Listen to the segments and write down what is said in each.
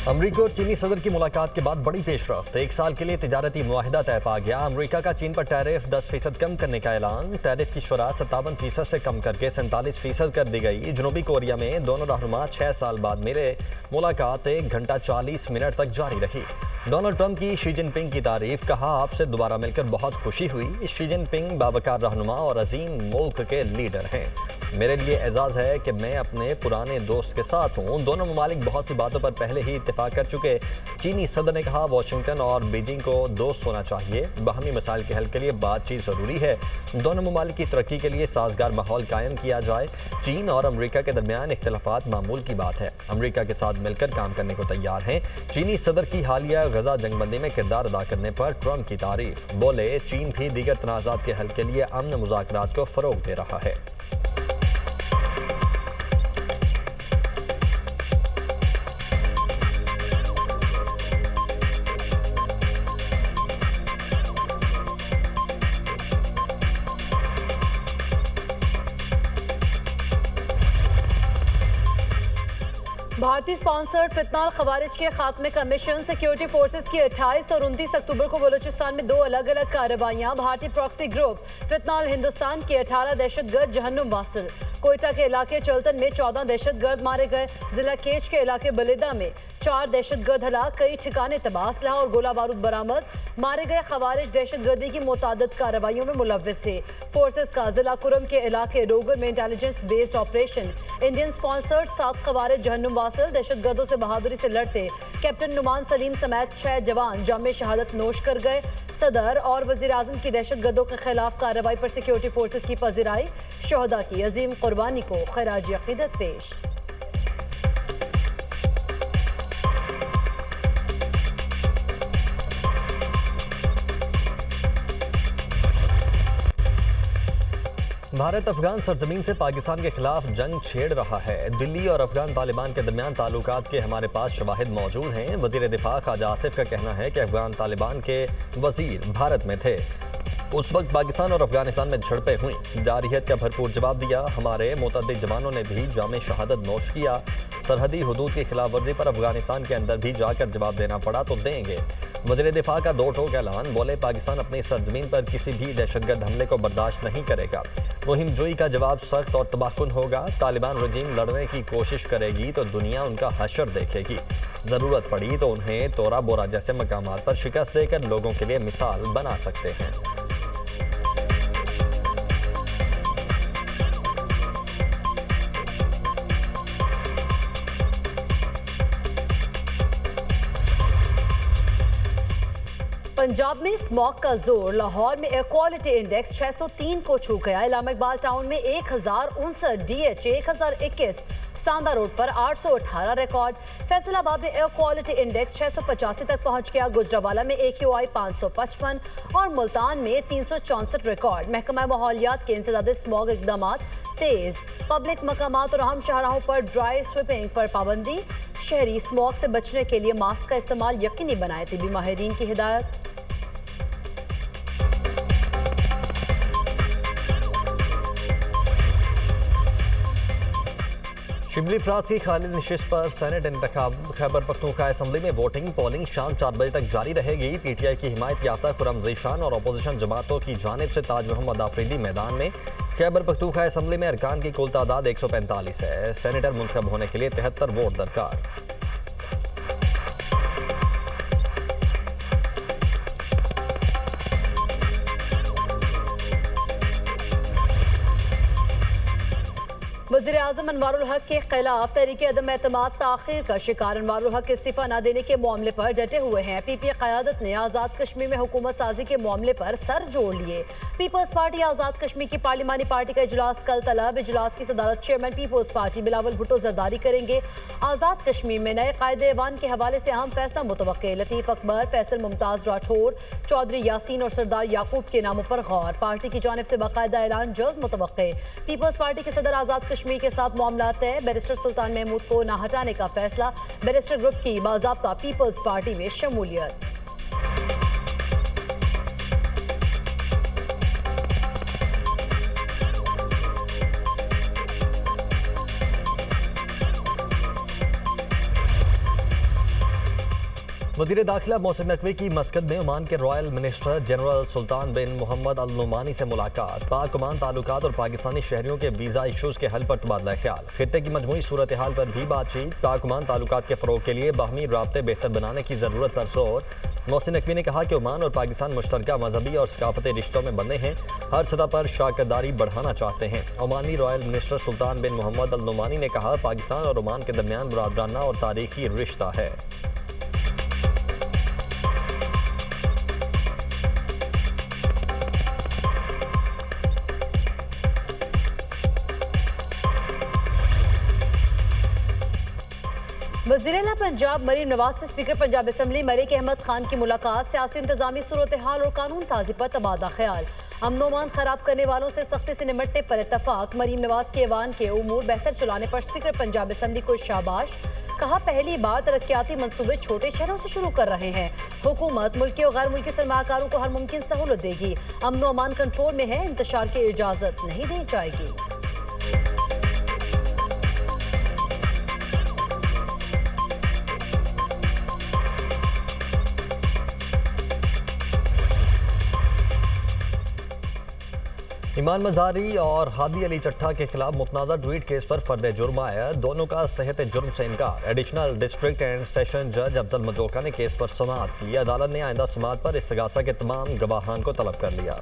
अमरीका और चीनी सदर की मुलाकात के बाद बड़ी पेशरफ्त। 1 साल के लिए तिजारती मुआहिदा तय पा गया। अमरीका का चीन पर टैरिफ 10% कम करने का ऐलान। टैरिफ की शुरा 57% से कम करके 47% कर दी गई। जनूबी कोरिया में दोनों रहनुमा 6 साल बाद मिले। मुलाकात 1 घंटा 40 मिनट तक जारी रही। डोनाल्ड ट्रंप की शी जिनपिंग की तारीफ, कहा आपसे दोबारा मिलकर बहुत खुशी हुई। शी जिनपिंग बावकार रहनुमा और अजीम मुल्क के लीडर हैं। मेरे लिए एजाज़ है कि मैं अपने पुराने दोस्त के साथ हूँ। दोनों ममालिक बहुत सी बातों पर पहले ही इत्तेफाक कर चुके। चीनी सदर ने कहा वाशिंगटन और बीजिंग को दोस्त होना चाहिए। बाहमी मसाइल के हल के लिए बातचीत ज़रूरी है। दोनों ममालिक की तरक्की के लिए साजगार माहौल कायम किया जाए। चीन और अमरीका के दरमियान इख्तलाफात मामूल की बात है। अमरीका के साथ मिलकर काम करने को तैयार हैं। चीनी सदर की हालिया गजा जंगबंदी में किरदार अदा करने पर ट्रंप की तारीफ। बोले चीन भी दीगर तनाज़ात के हल के लिए अमन मुज़ाकरात को फ़रोग़ दे रहा है। भारतीय स्पॉन्सर्ड फितनाल खवारिज के खात्मे का मिशन। सिक्योरिटी फोर्सेस की 28 और 29 अक्टूबर को बलूचिस्तान में 2 अलग अलग कार्रवाइयां। भारतीय प्रॉक्सी ग्रुप फितनाल हिंदुस्तान के 18 दहशतगर्द जहन्नुम वासिल। कोयटा के इलाके चलतन में 14 दहशतगर्द मारे गए। जिला केच के इलाके बलिदा में 4 दहशतगर्द हलाक, कई ठिकाने तबाह, असलहा और गोला बारूद बरामद। मारे गए खवारिज दहशतगर्दी की मुतादिद कार्रवाइयों में मुलव्विस थे। फोर्सेस का जिला कुरम के इलाके रोगर में intelligence based operation. Indian sponsored 7 खवारिज जहन्नुम वासिल दहशतगर्दों से बहादुरी से लड़ते कैप्टन नुमान सलीम समेत 6 जवान जाम शहादत नोश कर गए। सदर और वजीर आजम की दहशतगर्दों के खिलाफ कार्रवाई पर सिक्योरिटी फोर्सेस की पजीराई। शोहदा की अजीम कुर्बानी को खराज अकीदत पेश। भारत अफगान सरजमीन से पाकिस्तान के खिलाफ जंग छेड़ रहा है। दिल्ली और अफगान तालिबान के दरमियान ताल्लुकात के हमारे पास शवाहिद मौजूद हैं। वजीर दिफा ख्वाजा आसिफ का कहना है कि अफगान तालिबान के वजीर भारत में थे। उस वक्त पाकिस्तान और अफगानिस्तान में झड़पें हुई। जारहियत का भरपूर जवाब दिया। हमारे मुतअद्दिद जवानों ने भी जाम शहादत नोश किया। सरहदी हुदूद की खिलाफ वर्जी पर अफगानिस्तान के अंदर भी जाकर जवाब देना पड़ा तो देंगे। वज़ीर दिफा का 2 टोक ऐलान। बोले पाकिस्तान अपनी सरजमीन पर किसी भी दहशतगर्द हमले को बर्दाश्त नहीं करेगा। मुहिम जोई का जवाब सख्त और तबाहकुन होगा। तालिबान रजीम लड़ने की कोशिश करेगी तो दुनिया उनका हशर देखेगी। ज़रूरत पड़ी तो उन्हें तोरा बोरा जैसे मकामात पर शिकस्त देकर लोगों के लिए मिसाल बना सकते हैं। पंजाब में स्मॉग का जोर। लाहौर में एयर क्वालिटी इंडेक्स 603 को छू गया। इलामा इकबाल टाउन में 1059, DH 1021, सांदा रोड पर 818 रिकॉर्ड। फैसलाबाद में एयर क्वालिटी इंडेक्स 685 तक पहुंच गया। गुजरावाला में AQI 555 और मुल्तान में 364 रिकॉर्ड। महकमा माहौलियात के इंसदादे स्मॉग इकदाम तेज। पब्लिक मकामात और अहम शाहराहों पर ड्राई स्वीपिंग पर पाबंदी। शहरी स्मॉग से बचने के लिए मास्क का इस्तेमाल यकीनी बनाए। तिबी माहिरीन की हिदायत। शिबली अफराद की खालिद नशिस्त पर सेनेट इंतखाब। खैबर पख्तूनख्वा असम्बली में वोटिंग पोलिंग शाम 4 बजे तक जारी रहेगी। PTI की हिमायत याफ्ता खुर्रम ज़ीशान और अपोजिशन जमातों की जानिब से ताज मोहम्मद आफरीदी मैदान में। खैबर पख्तूनख्वा असम्बली में अरकान की कुल तादाद 145 है। सेनेटर मुंतखब होने के लिए 73 वोट दरकार। वज़ीर आज़म अनवारुल हक के खिलाफ तहरीक अदम एतमाद ताख़ीर का शिकार। अनवारुल हक इस्तीफा न देने के मामले पर डटे हुए हैं। PPI क़यादत ने आज़ाद कश्मीर में हुकूमत साजी के मामले पर सर जोड़ लिए। पीपल्स पार्टी आज़ाद कश्मीर की पार्लिमानी पार्टी का इजलास कल तलब। इजलास की सदारत chairman People's Party Bilawal Bhutto Zardari करेंगे। आज़ाद कश्मीर में नए कायदे ऐवान के हवाले से अहम फैसला मुतवक्के। लतीफ़ अकबर, फैसल मुमताज़ राठौर, चौधरी यासीन और सरदार याकूब के नामों पर गौर। पार्टी की जानिब से बाकायदा ऐलान जल्द मुतवक्के। पीपल्स पार्टी के सदर आज़ाद कश्मीर के साथ मामला तय। बैरिस्टर सुल्तान महमूद को ना हटाने का फैसला। बैरिस्टर ग्रुप की बाज़ाब्ता पीपल्स पार्टी में शमूलियत। वज़ीर दाखिला मोहसिन नकवी की मस्कत में ओमान के रॉयल मिनिस्टर जनरल सुल्तान बिन मोहम्मद अल नुमानी से मुलाकात। पाक ओमान ताल्लुकात और पाकिस्तानी शहरियों के वीज़ा इशूज़ के हल पर तबादला ख्याल। खित्ते की मजमूई सूरत हाल पर भी बातचीत। पाक ओमान ताल्लुकात के फ़रोग के लिए बाहमी राब्ते बेहतर बनाने की ज़रूरत पर जोर। मोहसिन नकवी ने कहा कि ओमान और पाकिस्तान मुश्तरका मजहबी और सकाफती रिश्तों में बंधे हैं, हर सतह पर शराकतदारी बढ़ाना चाहते हैं। ओमानी रॉयल मिनिस्टर सुल्तान बिन मोहम्मद अल नुमानी ने कहा, पाकिस्तान और ओमान के दरमियान बरादराना और तारीखी रिश्ता है। वज़ीर-ए-आला पंजाब मरीम नवाज से स्पीकर पंजाब असम्बली मलिक अहमद खान की मुलाकात। सियासी इंतजामी सूरत हाल और कानून साजी पर तबादला ख्याल। अमन ओमान खराब करने वालों से सख्ती से निपटने पर इत्तफाक। मरीम नवाज के ऐवान के उमूर बेहतर चलाने पर स्पीकर पंजाब असम्बली को शाबाश। कहा, पहली बार तरक्याती मंसूबे छोटे शहरों से शुरू कर रहे हैं। हुकूमत मुल्की और गैर मुल्की सरमाकारों को हर मुमकिन सहूलत देगी। अमन ओमान कंट्रोल में है, इंतशार की इजाजत नहीं दी जाएगी। ईमान मजारी और हादी अली चट्ठा के खिलाफ मुतनाज़ा ट्वीट केस पर फर्द जुर्म आया। दोनों का सेहत जुर्म से इनकार। एडिशनल डिस्ट्रिक्ट एंड सेशन जज अफजल मजोका ने केस पर समाअत की। अदालत ने आइंदा समाअत पर इस्तिगासा के तमाम गवाहान को तलब कर लिया।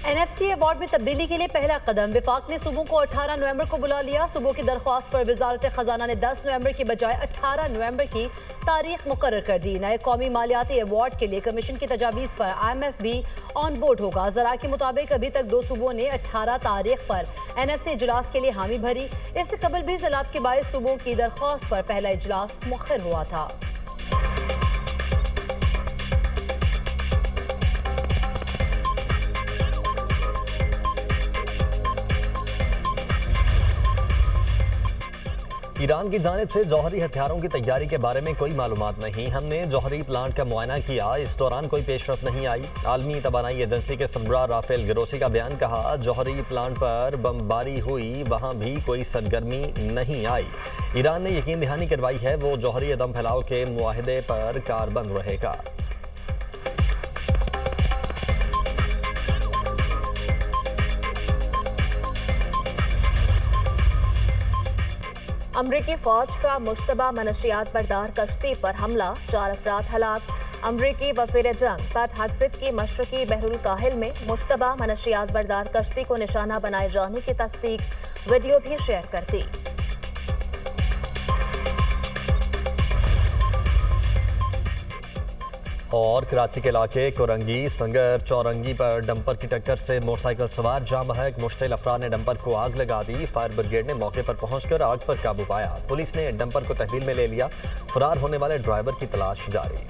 NFC अवार्ड में तब्दीली के लिए पहला कदम। विफाक ने सूबों को 18 नवंबर को बुला लिया। सूबों की दरख्वास्त पर वजारत खजाना ने 10 नवंबर की बजाय 18 नवंबर की तारीख मुकर्रर कर दी। नए कौमी मालियाती अवार्ड के लिए कमीशन की तजावीज़ पर IMF भी ऑन बोर्ड होगा। ज़रा के मुताबिक अभी तक 2 सूबों ने 18 तारीख पर NFC इजलास के लिए हामी भरी। इससे कबल भी सैलाब के बायस सूबों की दरख्वास्त पर पहला इजलास मुअख्खर हुआ था। ईरान की जानिब से जौहरी हथियारों की तैयारी के बारे में कोई मालूमात नहीं। हमने जौहरी प्लांट का मुआयना किया, इस दौरान कोई पेशरफ नहीं आई। आलमी तवानाई एजेंसी के सरबराह राफेल ग्रोसी का बयान। कहा, जौहरी प्लांट पर बमबारी हुई, वहाँ भी कोई सरगर्मी नहीं आई। ईरान ने यकीन दहानी करवाई है वो जौहरी अदम फैलाव के मुआहदे पर कारबंद रहेगा। अमरीकी फौज का मुश्तबा मनशियात बरदार कश्ती पर हमला, 4 अफराद हलाक। अमरीकी वज़ीर जंग पैट हेग्सेथ की मशरकी बहरुल काहिल में मुश्तबा मनशियात बरदार कश्ती को निशाना बनाए जाने की तस्दीक, वीडियो भी शेयर कर दी। और कराची के इलाके कोरंगी संगर चौरंगी पर डंपर की टक्कर से मोटरसाइकिल सवार जाम बहक। मुश्तिल अफराद ने डंपर को आग लगा दी। फायर ब्रिगेड ने मौके पर पहुंचकर आग पर काबू पाया। पुलिस ने डंपर को तहवील में ले लिया। फरार होने वाले ड्राइवर की तलाश जारी।